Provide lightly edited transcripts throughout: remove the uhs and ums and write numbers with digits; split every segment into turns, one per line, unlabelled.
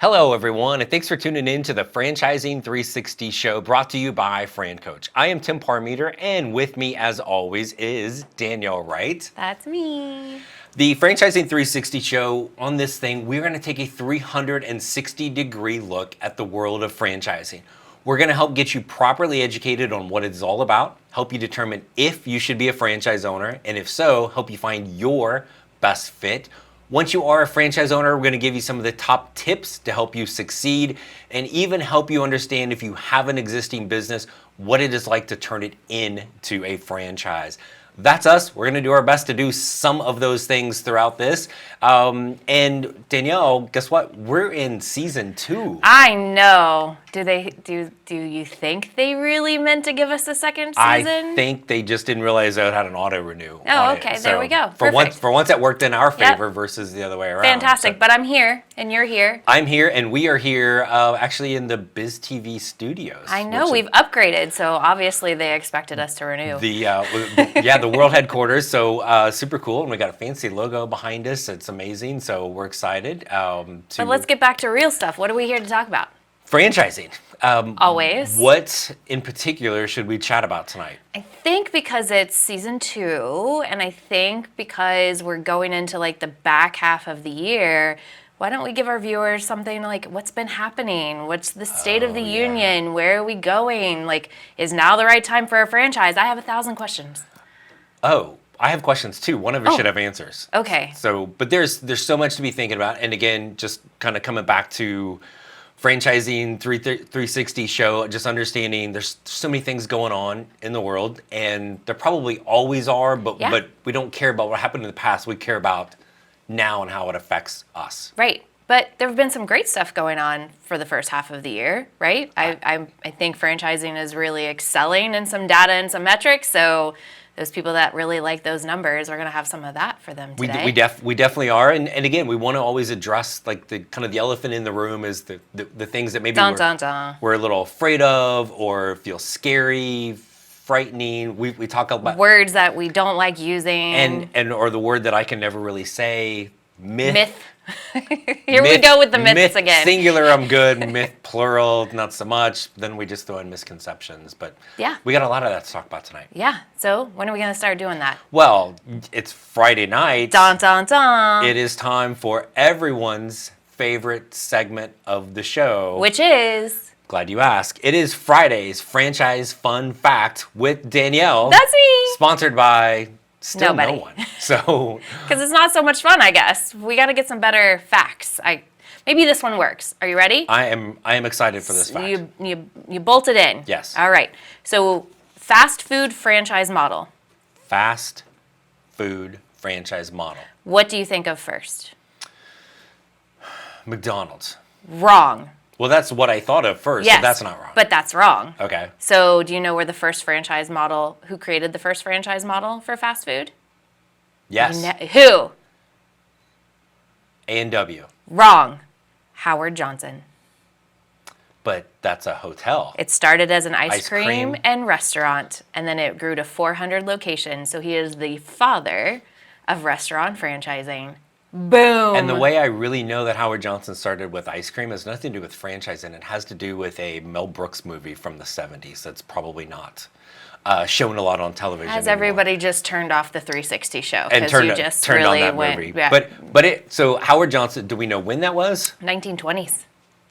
Hello, everyone, and thanks for tuning in to the Franchising 360 show brought to you by Francoach. I am Tim Parmeter, and with me, as always, is Danielle Wright.
That's me.
The Franchising 360 show, on this thing, we're going to take a 360-degree look at the world of franchising. We're going to help get you properly educated on what it's all about, help you determine if you should be a franchise owner, and if so, help you find your best fit. Once you are a franchise owner, we're going to give you some of the top tips to help you succeed and even help you understand, if you have an existing business, what it is like to turn it into a franchise. That's us. We're going to do our best to do some of those things throughout this. And Danielle, guess what? We're in season 2.
I know. Do you think they really meant to give us a second season?
I think they just didn't realize it had an auto renew.
Oh, okay. There we go.
For once, that worked in our favor versus the other way around.
Fantastic. So, but I'm here, and you're here.
I'm here, and we are here actually in the Biz TV studios.
I know. We've upgraded, so obviously they expected us to renew.
The world headquarters. So super cool, and we got a fancy logo behind us. It's amazing. So we're excited.
But let's get back to real stuff. What are we here to talk about?
Franchising.
Always.
What in particular should we chat about tonight?
I think because it's season 2, and I think because we're going into like the back half of the year, why don't we give our viewers something like what's been happening? What's the state of the union? Where are we going? Like, is now the right time for a franchise? I have 1,000 questions.
Oh, I have questions too. One of us should have answers.
Okay.
So, but there's so much to be thinking about. And again, just kind of coming back to Franchising 360 show, just understanding there's so many things going on in the world, and there probably always are, but we don't care about what happened in the past. We care about now and how it affects us.
Right. But there have been some great stuff going on for the first half of the year, right? I think franchising is really excelling in some data and some metrics, so those people that really like those numbers are going to have some of that for them today.
We definitely are, and again, we want to always address like the kind of the elephant in the room is the things that maybe we're a little afraid of or feel scary, frightening. We talk about
words that we don't like using,
and or the word that I can never really say, myth.
Here we go with the myths again.
Singular, I'm good. Myth, plural, not so much. Then we just throw in misconceptions. But
yeah,
we got a lot of that to talk about tonight.
Yeah. So when are we going to start doing that?
Well, it's Friday night.
Dun, dun, dun.
It is time for everyone's favorite segment of the show.
Which is?
Glad you asked. It is Friday's Franchise Fun Fact with Danielle.
That's me.
Sponsored by... Still
nobody.
No one. So
because it's not so much fun, I guess. We got to get some better facts. Maybe this one works. Are you ready?
I am excited for this fact.
You bolt it in.
Yes.
All right. So fast food franchise model.
Fast food franchise model.
What do you think of first?
McDonald's.
Wrong.
Well, that's what I thought of first,
yes,
but that's not wrong.
But that's wrong.
Okay.
So do you know where the first franchise model, who created the first franchise model for fast food?
Yes.
Who?
A&W.
Wrong. Howard Johnson.
But that's a hotel.
It started as an ice cream and restaurant, and then it grew to 400 locations. So he is the father of restaurant franchising. Boom.
And the way I really know that Howard Johnson started with ice cream has nothing to do with franchising. It has to do with a Mel Brooks movie from the 70s that's probably not shown a lot on television
Has
anymore.
Everybody just turned off the 360 show
and turned on that movie. Yeah. So Howard Johnson, do we know when that was?
1920s.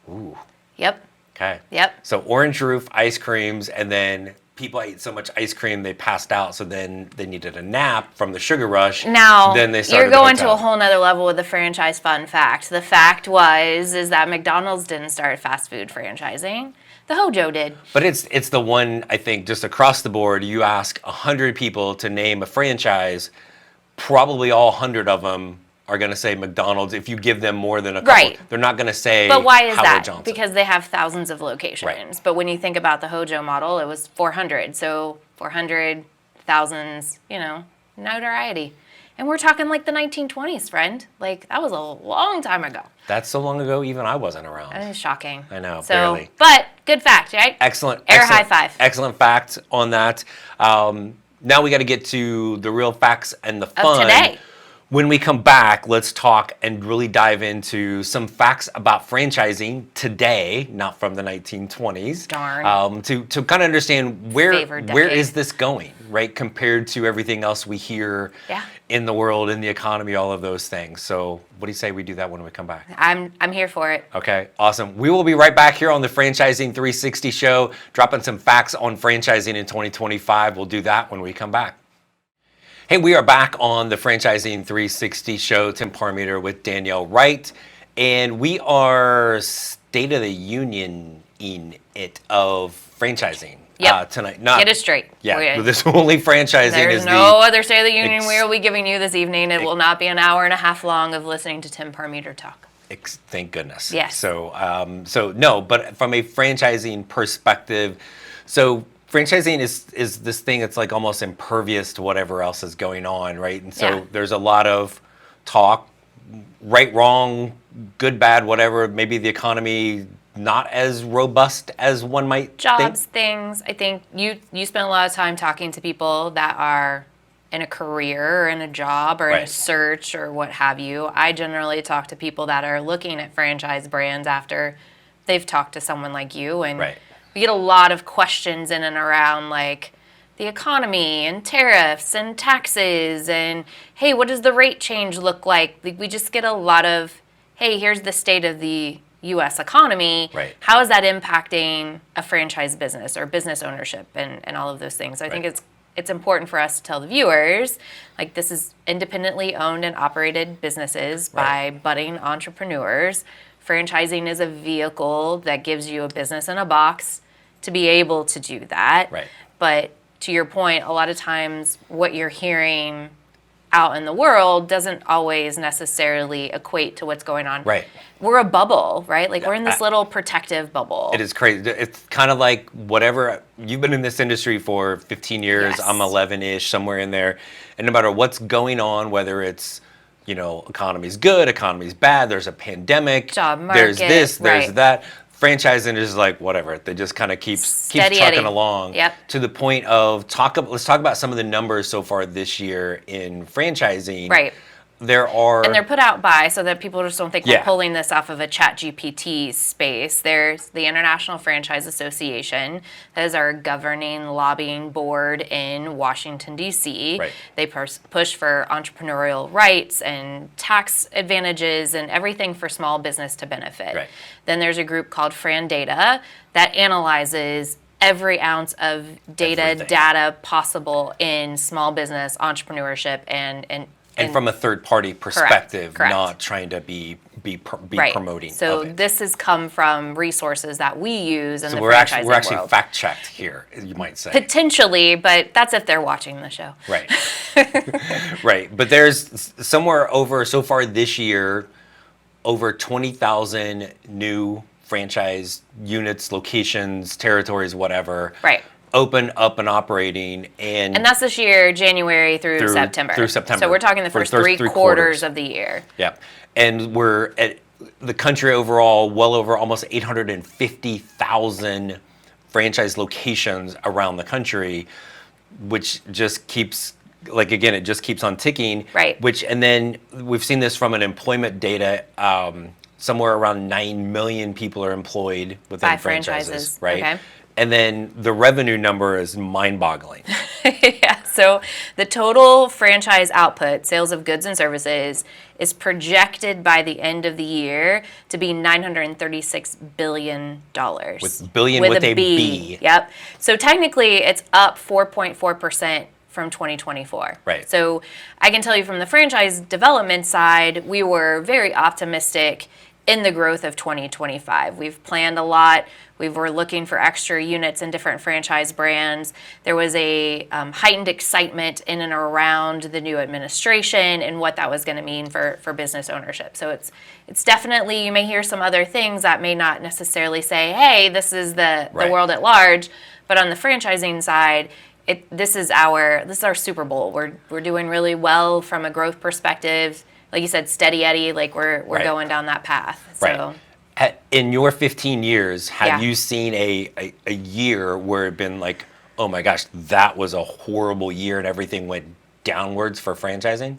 Ooh.
Yep.
Okay.
Yep.
So orange roof ice creams, and then people ate so much ice cream they passed out, so then they needed a nap from the sugar rush.
Now,
then they started
you're going to a whole nother level with the franchise fun fact. The fact is that McDonald's didn't start fast food franchising. The Hojo did.
But it's the one, I think, just across the board, you ask 100 people to name a franchise, probably all 100 of them are going to say McDonald's. If you give them more than a couple,
right.
They're not going to say
But why is
Howard
that?
Johnson.
Because they have thousands of locations.
Right.
But when you think about the Hojo model, it was 400. So 400, thousands, notoriety. And we're talking like the 1920s, friend. Like, that was a long time ago.
That's so long ago, even I wasn't around.
That is shocking.
I know, barely.
But good fact, right?
Excellent.
High five.
Excellent fact on that. Now we got to get to the real facts and the fun.
Of today.
When we come back, let's talk and really dive into some facts about franchising today, not from the 1920s.
Darn.
To kind of understand where
Favorite
where
decade.
is this going, right? Compared to everything else we hear
Yeah.
in the world, in the economy, all of those things. So what do you say we do that when we come back?
I'm here for it.
Okay, awesome. We will be right back here on the Franchising 360 show, dropping some facts on franchising in 2025. We'll do that when we come back. Hey, we are back on the Franchising 360 show, Tim Parmeter with Danielle Wright, and we are State of the Union in it of franchising tonight.
Get it straight.
Yeah, this only franchising
There's
is
no other State of the Union we
ex-
will be giving you this evening. It will not be an hour and a half long of listening to Tim Parmeter talk.
Thank goodness.
Yes.
So no, but from a franchising perspective, so franchising is this thing that's like almost impervious to whatever else is going on, right? And so
Yeah.
there's a lot of talk, right, wrong, good, bad, whatever. Maybe the economy not as robust as one might
Jobs,
think.
things. I think you spend a lot of time talking to people that are in a career or in a job or in a
Right.
search or what have you. I generally talk to people that are looking at franchise brands after they've talked to someone like you, and
Right.
we get a lot of questions in and around like the economy and tariffs and taxes and hey, what does the rate change look like? We just get a lot of hey, here's the state of the US economy.
Right.
How is that impacting a franchise business or business ownership and all of those things? So I think
Right.
it's important for us to tell the viewers, like this is independently owned and operated businesses by
Right.
budding entrepreneurs. Franchising is a vehicle that gives you a business in a box to be able to do that.
Right.
But to your point, a lot of times what you're hearing out in the world doesn't always necessarily equate to what's going on.
Right.
We're a bubble, right? Like we're in this
I-
little protective bubble.
It is crazy. It's kind of like whatever, you've been in this industry for 15 years,
Yes.
I'm 11-ish, somewhere in there. And no matter what's going on, whether it's, economy's good, economy's bad, there's a pandemic,
Job
there's
market,
this, there's
right.
that. Franchising is like whatever. They just kind of keeps
Steady
trucking
Eddie.
along
Yep.
to the point of let's talk about some of the numbers so far this year in franchising.
Right.
There are
And they're put out by, so that people just don't think
Yeah.
we're pulling this off of a ChatGPT space. There's the International Franchise Association, that is our governing lobbying board in Washington, D.C.
Right.
They push for entrepreneurial rights and tax advantages and everything for small business to benefit.
Right.
Then there's a group called FranData that analyzes every ounce of
Everything.
data possible in small business entrepreneurship
and from a third party perspective,
correct.
not trying to be
right.
promoting.
So
of it.
this has come from resources that we use in
So
the
we're
franchising
actually
world.
fact checked here, you might say.
Potentially, but that's if they're watching the show.
Right. Right. But there's somewhere over so far this year, over 20,000 new franchise units, locations, territories, whatever.
Right.
Open up and operating,
And that's this year, January through September.
Through September.
So we're talking the
For
first
three
three
quarters.
quarters of the year.
Yeah. And we're at the country overall, well over almost 850,000 franchise locations around the country, which just keeps, like, again, it just keeps on ticking.
Right.
And then we've seen this from an employment data, somewhere around 9 million people are employed within
By
franchises,
franchises,
right?
okay.
And then the revenue number is mind-boggling.
Yeah, so the total franchise output, sales of goods and services, is projected by the end of the year to be $936 billion.
With billion with a B.
Yep. So technically, it's up 4.4% from 2024.
Right.
So I can tell you from the franchise development side, we were very optimistic in the growth of 2025. We've planned a lot. We were looking for extra units in different franchise brands. There was a heightened excitement in and around the new administration and what that was going to mean for business ownership. So it's definitely, you may hear some other things that may not necessarily say, hey, this is the
Right.
world at large. But on the franchising side, this is our Super Bowl. We're doing really well from a growth perspective. Like you said, steady Eddie, like we're
Right.
going down that path.
Right.
So
In your 15 years, have
Yeah.
you seen a year where it been like, oh my gosh, that was a horrible year and everything went downwards for franchising?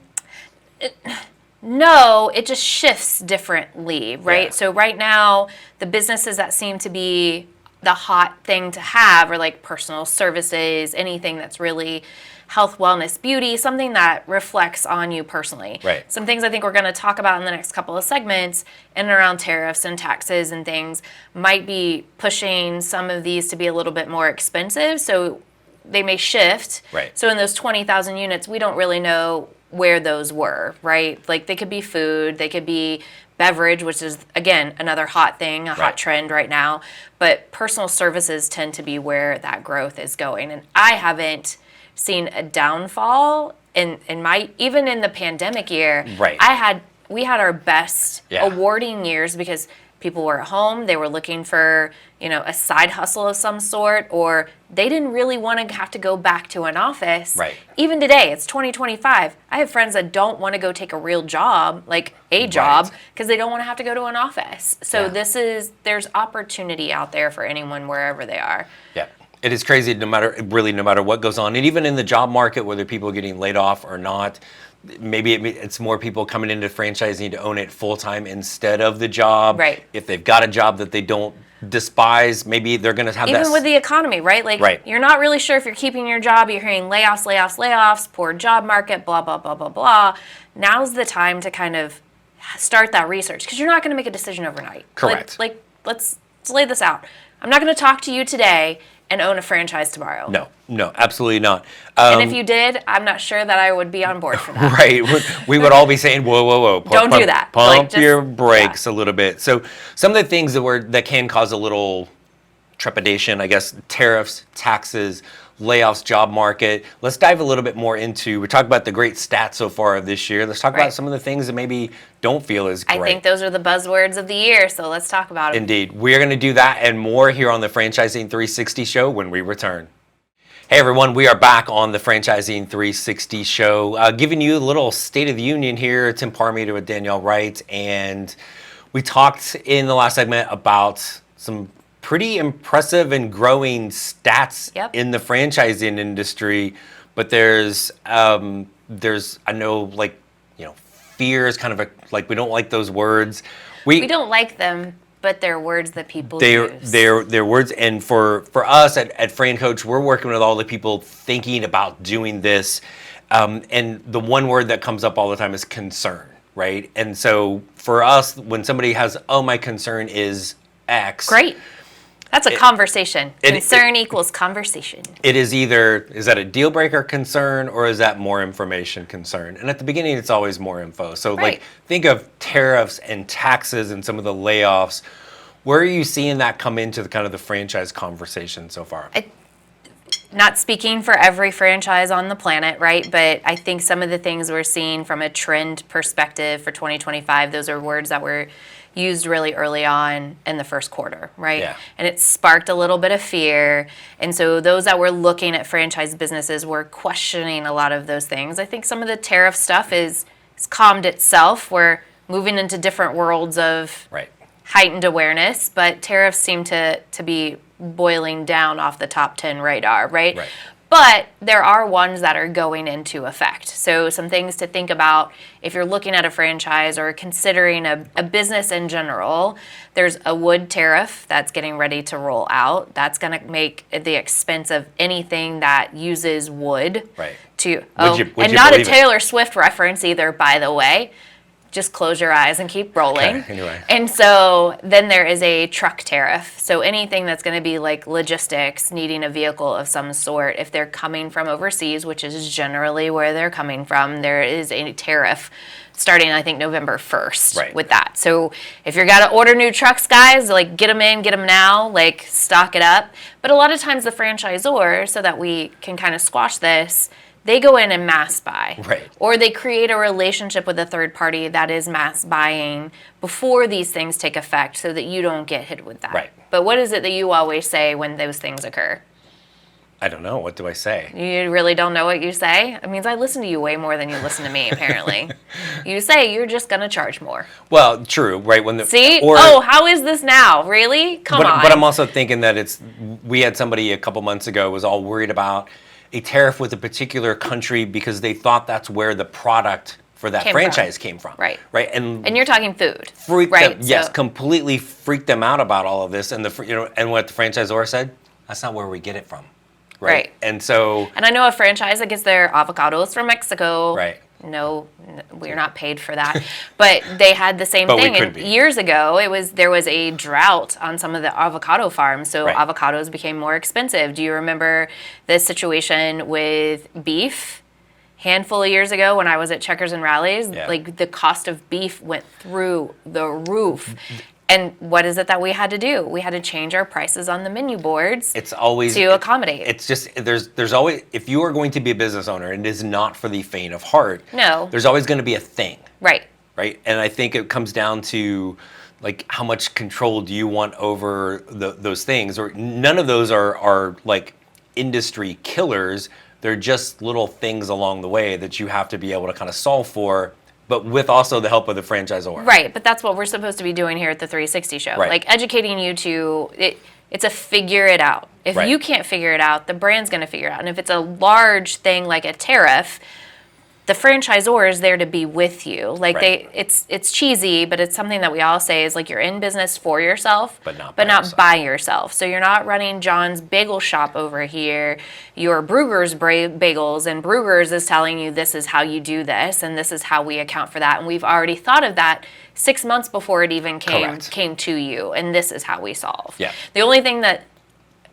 No, it just shifts differently, right?
Yeah.
So right now, the businesses that seem to be the hot thing to have are like personal services, anything that's really health, wellness, beauty, something that reflects on you personally.
Right.
Some things I think we're going to talk about in the next couple of segments in and around tariffs and taxes and things might be pushing some of these to be a little bit more expensive. So they may shift.
Right.
So in those 20,000 units, we don't really know where those were, right? Like they could be food, they could be beverage, which is, again, another hot thing, a hot trend right now. But personal services tend to be where that growth is going. And I haven't seen a downfall in my, even in the pandemic year.
Right.
We had our best awarding years because people were at home, they were looking for, a side hustle of some sort, or they didn't really want to have to go back to an office.
Right.
Even today, it's 2025. I have friends that don't want to go take a real job, like a job, because they don't want to have to go to an office. So there's opportunity out there for anyone wherever they are.
Yeah. It is crazy no matter what goes on. And even in the job market, whether people are getting laid off or not, maybe it's more people coming into franchising to own it full-time instead of the job.
Right.
If they've got a job that they don't despise, maybe they're going to have
Even with the economy, right? Like you're not really sure if you're keeping your job. You're hearing layoffs, poor job market, blah, blah, blah, blah, blah. Now's the time to kind of start that research because you're not going to make a decision overnight.
Correct.
Like let's lay this out. I'm not going to talk to you today and own a franchise tomorrow.
No, absolutely not.
And if you did, I'm not sure that I would be on board for that.
Right. We would all be saying, whoa.
Don't do that.
Pump your brakes a little bit. So some of the things that can cause a little trepidation, I guess, tariffs, taxes, layoffs, job market. Let's dive a little bit more into, we talked about the great stats so far of this year. Let's talk about some of the things that maybe don't feel as great.
I think those are the buzzwords of the year, so let's talk about them.
Indeed. We're going to do that and more here on the Franchising 360 show when we return. Hey everyone, we are back on the Franchising 360 show, giving you a little State of the Union here. Tim Parmeter with Danielle Wright, and we talked in the last segment about some pretty impressive and growing stats in the franchising industry, but there's I know, like, fear is kind of like we don't like those words.
We don't like them, but they're words that people use.
They're words, and for us at Francoach, we're working with all the people thinking about doing this, and the one word that comes up all the time is concern, right? And so for us, when somebody has, my concern is X.
Great. That's a conversation. Concern equals conversation.
It is is that a deal breaker concern or is that more information concern? And at the beginning, it's always more info. So like think of tariffs and taxes and some of the layoffs. Where are you seeing that come into the kind of the franchise conversation so far?
Not speaking for every franchise on the planet, right? But I think some of the things we're seeing from a trend perspective for 2025, those are words that were used really early on in the first quarter, right?
Yeah.
And it sparked a little bit of fear. And so those that were looking at franchise businesses were questioning a lot of those things. I think some of the tariff stuff is calmed itself. We're moving into different worlds of heightened awareness, but tariffs seem to be boiling down off the top 10 radar, right? But there are ones that are going into effect. So some things to think about if you're looking at a franchise or considering a business in general. There's a wood tariff that's getting ready to roll out. That's going to make the expense of anything that uses wood. And not a Taylor Swift reference either, by the way. Just close your eyes and keep rolling.
Okay, anyway.
And so then there is a truck tariff. So anything that's going to be like logistics, needing a vehicle of some sort, if they're coming from overseas, which is generally where they're coming from, there is a tariff starting, I think, November 1st with that. So if you're got to order new trucks, guys, like get them now, like stock it up. But a lot of times the franchisor, so that we can kind of squash this, they go in and mass buy. Or they create a relationship with a third party that is mass buying before these things take effect so that you don't get hit with that. But what is it that you always say when those things occur?
I don't know. What do I say?
You really don't know what you say? It means I listen to you way more than you listen to me, apparently. You say you're just going to charge more.
Well, true, right?
See? How is this now? Really? Come on.
But I'm also thinking that we had somebody a couple months ago was all worried about a tariff with a particular country because they thought that's where the product for that
Came
franchise
from.
came from.
Right.
Right.
And you're talking food.
Freaked
right?
them, yes,
So-
completely freaked them out about all of this. And and what the franchisor said, that's not where we get it from.
Right.
And so.
And I know a franchise that gets their avocados from Mexico.
Right.
No, we're not paid for that. But they had the same
But we
thing.
could
And
be.
years ago, there was a drought on some of the avocado farms, so
Right.
avocados became more expensive. Do you remember this situation with beef? Handful of years ago when I was at Checkers and Rallies,
Yeah.
like the cost of beef went through the roof. And what is it that we had to do? We had to change our prices on the menu boards
It's always
to accommodate.
It's just there's always, if you are going to be a business owner, and it is not for the faint of heart.
No.
There's always going to be a thing.
Right.
Right. And I think it comes down to like how much control do you want over those things, or none of those are like industry killers. They're just little things along the way that you have to be able to kind of solve for, but with also the help of the franchisor.
Right, but that's what we're supposed to be doing here at the 360 show.
Right.
Like educating you to it's a figure it out. If
Right.
you can't figure it out, the brand's going to figure it out. And if it's a large thing like a tariff, the franchisor is there to be with you. Like
Right.
it's cheesy, but it's something that we all say is like you're in business for yourself,
But not
by yourself. So you're not running John's Bagel Shop over here. You're Brugger's Bagels, and Brugger's is telling you this is how you do this, and this is how we account for that. And we've already thought of that 6 months before it even
Correct.
came to you, and this is how we solve.
Yeah.
The only thing that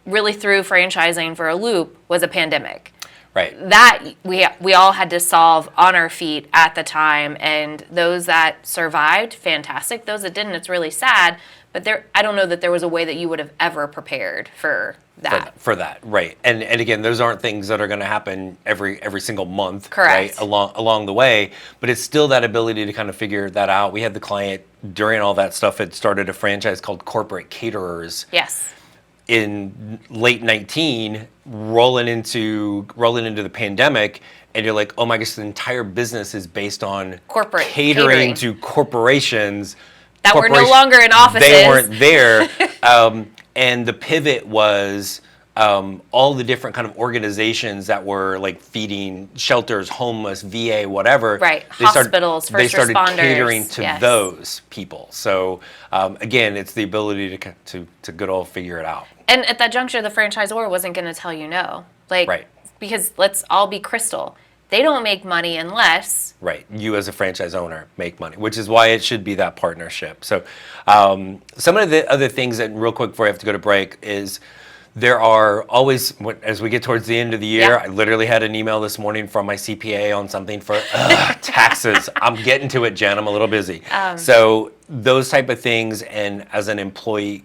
really threw franchising for a loop was a pandemic.
Right.
That we all had to solve on our feet at the time, and those that survived, fantastic. Those that didn't, it's really sad. But I don't know that there was a way that you would have ever prepared for that.
For that, right? And again, those aren't things that are going to happen every single month,
Correct.
right? Along the way, but it's still that ability to kind of figure that out. We had the client during all that stuff had started a franchise called Corporate Caterers.
Yes.
In late 19, rolling into the pandemic, and you're like, oh my gosh, the entire business is based on
Corporate
catering
catering.
to corporations
That were no
corporation-
longer in offices.
They weren't there, and the pivot was all the different kind of organizations that were like feeding shelters, homeless, VA, whatever.
Right.
They
Hospitals,
they
first
started
responders.
catering to
Yes.
those people. So again, it's the ability to good old figure it out.
And at that juncture, the franchisor wasn't going to tell you no. Like,
Right.
because let's all be crystal. They don't make money unless
Right, you as a franchise owner make money, which is why it should be that partnership. So some of the other things that, real quick before I have to go to break, is there are always, as we get towards the end of the year,
Yeah.
I literally had an email this morning from my CPA on something for taxes. I'm getting to it, Jen, I'm a little busy. So those type of things, and as an employee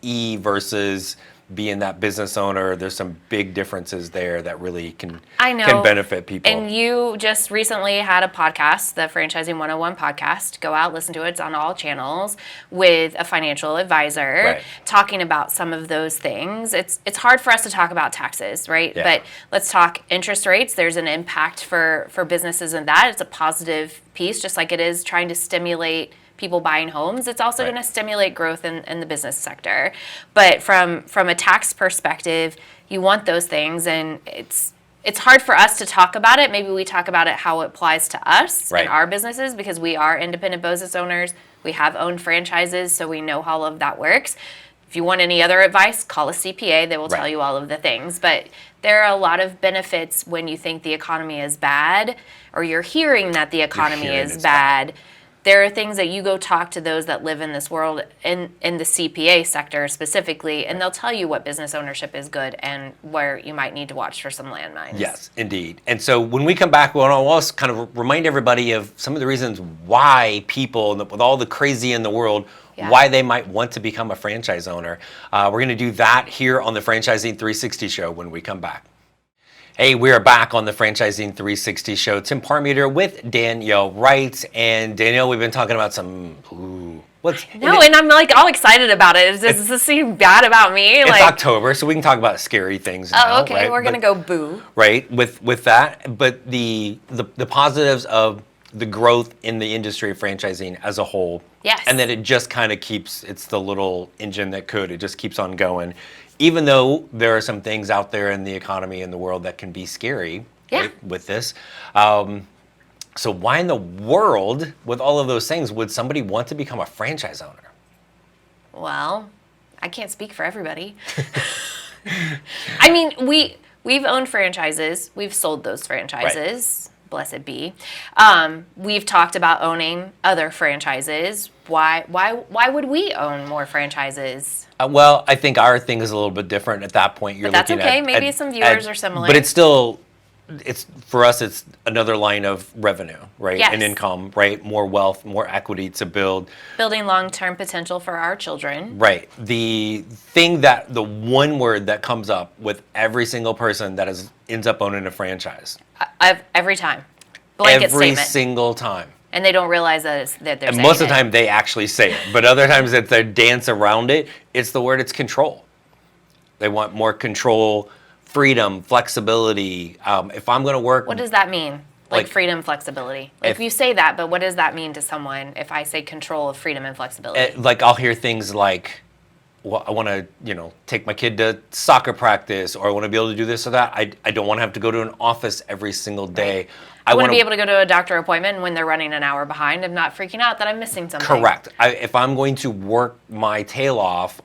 versus being that business owner, there's some big differences there that really can benefit people.
And you just recently had a podcast, the Franchising 101 podcast. Go out, listen to it. It's on all channels with a financial advisor
Right.
talking about some of those things. It's hard for us to talk about taxes, right?
Yeah.
But let's talk interest rates. There's an impact for businesses in that. It's a positive piece, just like it is trying to stimulate people buying homes. It's also
Right.
going to stimulate growth in the business sector. But from a tax perspective, you want those things, and it's hard for us to talk about it. Maybe we talk about it how it applies to us
Right.
and our businesses, because we are independent business owners. We have owned franchises, so we know how all of that works. If you want any other advice, call a CPA. They will tell
Right.
you all of the things. But there are a lot of benefits when you think the economy is bad, or you're hearing that the economy
hearing
is
it's
bad. There are things that you go talk to those that live in this world, in the CPA sector specifically, and they'll tell you what business ownership is good and where you might need to watch for some landmines.
Yes, indeed. And so when we come back, we'll also kind of remind everybody of some of the reasons why people, with all the crazy in the world,
Yeah.
why they might want to become a franchise owner. We're going to do that here on the Franchising 360 show when we come back. Hey, we are back on the Franchising 360 show. Tim Parmeter with Danielle Wright. And Danielle, we've been talking about some,
No, and I'm like all excited about it. Does this seem bad about me?
It's
Like,
October, so we can talk about scary things now.
oh, okay,
right?
we're gonna
But-
go boo.
right with that, but the positives of the growth in the industry of franchising as a whole,
Yes.
and that it just kind of it's the little engine that it just keeps on going, even though there are some things out there in the economy and the world that can be scary.
Yeah.
Right, with this, So why in the world, with all of those things, would somebody want to become a franchise owner?
Well, I can't speak for everybody. I mean, we've owned franchises. We've sold those franchises. Right. Blessed be. We've talked about owning other franchises. Why would we own more franchises?
Well, I think our thing is a little bit different at that point.
But that's okay. Maybe some viewers are similar.
But it's still, for us, it's another line of revenue, right?
Yes.
And income, right? More wealth, more equity to build.
Building long-term potential for our children.
Right. The one word that comes up with every single person that ends up owning a franchise.
Every time. Blanket
every
statement.
Single time.
And they don't realize that they're saying it.
And most of the time they actually say it. But other times that they dance around it, it's the word, it's control. They want more control, freedom, flexibility. If I'm going to work...
What does that mean? Like freedom, flexibility. If you say that, but what does that mean to someone if I say control of freedom and flexibility?
Like I'll hear things like, well, I want to, take my kid to soccer practice, or I want to be able to do this or that. I don't want to have to go to an office every single day.
Right. I want to be able to go to a doctor appointment when they're running an hour behind. I'm not freaking out that I'm missing something.
Correct. If I'm going to work my tail off,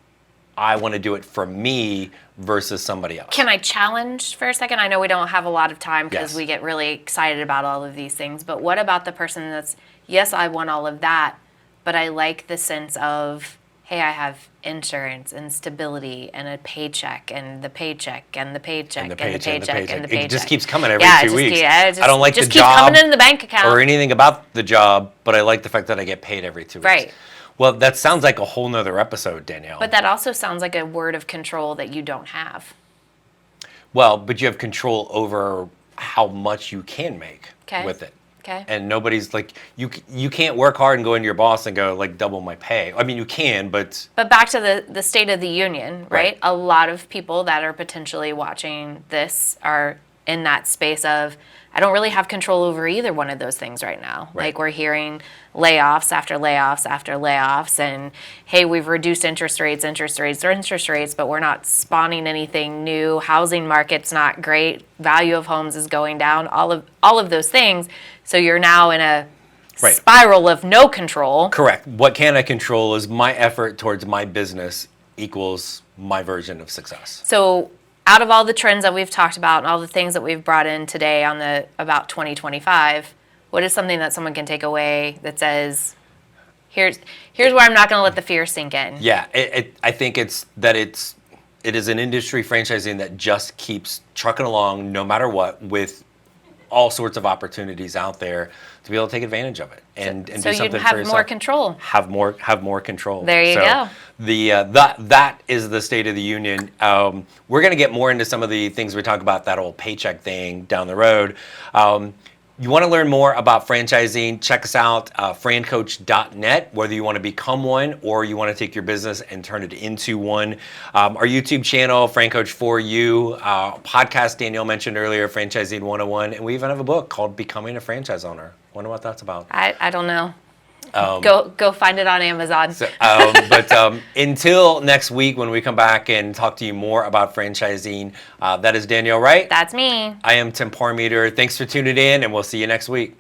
I want to do it for me versus somebody else.
Can I challenge for a second? I know we don't have a lot of time because
Yes.
we get really excited about all of these things, but what about the person that's, yes, I want all of that, but I like the sense of, hey, I have insurance and stability and a paycheck and the paycheck and the paycheck and the paycheck and the paycheck.
It just keeps coming every 2 weeks.
I
don't like the
just
job
keeps coming in the bank account
or anything about the job, but I like the fact that I get paid every 2 weeks.
Right.
Well, that sounds like a whole nother episode, Danielle.
But that also sounds like a word of control that you don't have.
Well, but you have control over how much you can make with it.
Okay.
And nobody's like, you can't work hard and go into your boss and go like double my pay. I mean, you can, but...
But back to the State of the Union, right? A lot of people that are potentially watching this are in that space of, I don't really have control over either one of those things right now.
Right.
Like we're hearing layoffs after layoffs after layoffs, and hey, we've reduced interest rates, but we're not spawning anything new. Housing market's not great. Value of homes is going down. All of those things. So you're now in a spiral of no control.
Correct. What can I control is my effort towards my business equals my version of success.
So out of all the trends that we've talked about and all the things that we've brought in today on the about 2025, what is something that someone can take away that says, here's where I'm not going to let the fear sink in?
Yeah, I think it is an industry franchising that just keeps trucking along no matter what, with all sorts of opportunities out there to be able to take advantage of it and do something for yourself.
So you have more control.
Have more control.
There you go.
That is the State of the Union. We're going to get more into some of the things we talk about, that whole paycheck thing down the road. You want to learn more about franchising, check us out, francoach.net, whether you want to become one or you want to take your business and turn it into one. Our YouTube channel, Francoach For You, podcast Danielle mentioned earlier, Franchising 101, and we even have a book called Becoming a Franchise Owner. Wonder what that's about.
I don't know. Go find it on Amazon.
But until next week when we come back and talk to you more about franchising, that is Danielle, right?
That's me.
I am Tim Parmeter. Thanks for tuning in, and we'll see you next week.